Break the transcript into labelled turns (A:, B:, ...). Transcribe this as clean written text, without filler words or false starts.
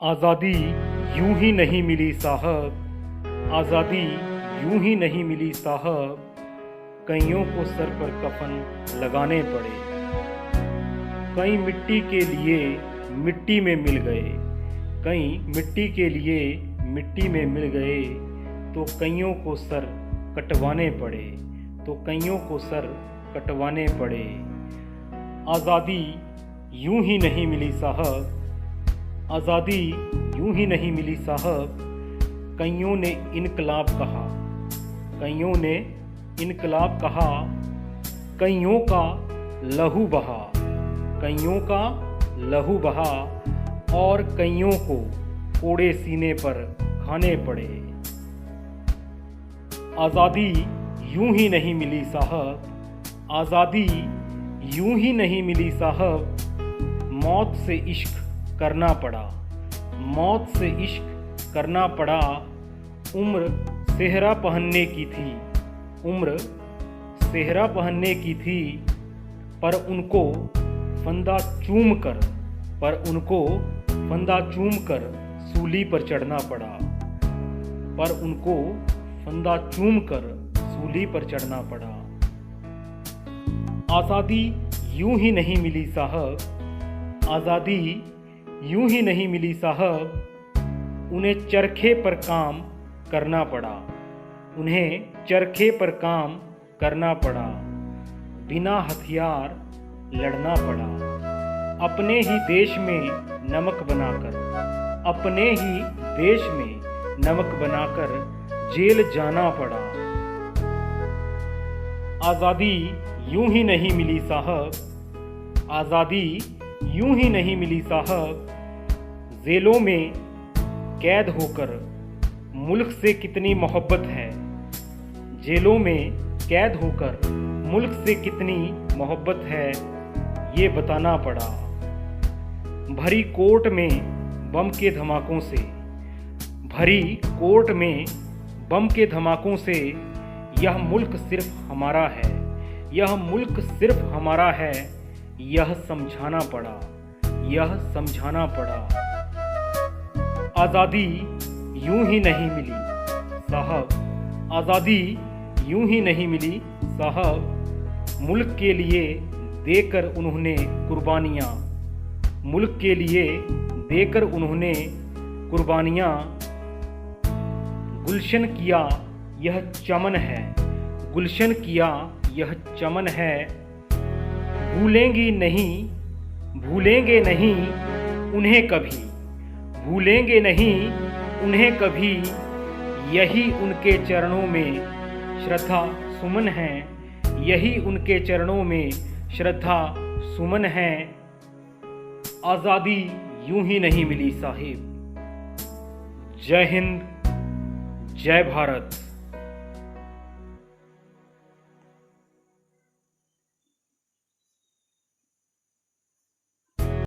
A: आज़ादी यूं ही नहीं मिली साहब, आज़ादी यूं ही नहीं मिली साहब, कइयों को सर पर कफन लगाने पड़े। कई मिट्टी के लिए मिट्टी में मिल गए, कई मिट्टी के लिए मिट्टी में मिल गए, तो कइयों को सर कटवाने पड़े, तो कइयों को सर कटवाने पड़े। आज़ादी यूं ही नहीं मिली साहब, आज़ादी यूं ही नहीं मिली साहब, कइयों ने इनकलाब कहा, कइयों ने इनकलाब कहा, कइयों का लहू बहा, कइयों का लहू बहा, और कइयों को कोड़े सीने पर खाने पड़े। आज़ादी यूं ही नहीं मिली साहब, आज़ादी यूं ही नहीं मिली साहब, मौत से इश्क करना पड़ा, मौत से इश्क करना पड़ा। उम्र सेहरा पहनने की थी, उम्र सेहरा पहनने की थी, पर उनको फंदा चूम कर, पर उनको फंदा चूम कर सूली पर चढ़ना पड़ा, पर उनको फंदा चूम कर सूली पर चढ़ना पड़ा। आज़ादी यूं ही नहीं मिली साहब, आज़ादी यूं ही नहीं मिली साहब, उन्हें चरखे पर काम करना पड़ा, उन्हें चरखे पर काम करना पड़ा। बिना हथियार लड़ना पड़ा, अपने ही देश में नमक बनाकर, अपने ही देश में नमक बनाकर जेल जाना पड़ा। आज़ादी यूं ही नहीं मिली साहब, आज़ादी यूं ही नहीं मिली साहब, जेलों में कैद होकर मुल्क से कितनी मोहब्बत है, जेलों में कैद होकर मुल्क से कितनी मोहब्बत है, ये बताना पड़ा। भरी कोर्ट में बम के धमाकों से, भरी कोर्ट में बम के धमाकों से, यह मुल्क सिर्फ हमारा है, यह मुल्क सिर्फ हमारा है, यह समझाना पड़ा, यह समझाना पड़ा। आज़ादी यूं ही नहीं मिली साहब, आज़ादी यूं ही नहीं मिली साहब, मुल्क के लिए देकर उन्होंने कुर्बानियाँ, मुल्क के लिए देकर उन्होंने कुर्बानियाँ। गुलशन किया यह चमन है, गुलशन किया यह चमन है, भूलेंगी नहीं, भूलेंगे नहीं उन्हें कभी, भूलेंगे नहीं उन्हें कभी, यही उनके चरणों में श्रद्धा सुमन है, यही उनके चरणों में श्रद्धा सुमन है। आज़ादी यूं ही नहीं मिली साहिब। जय हिंद, जय भारत।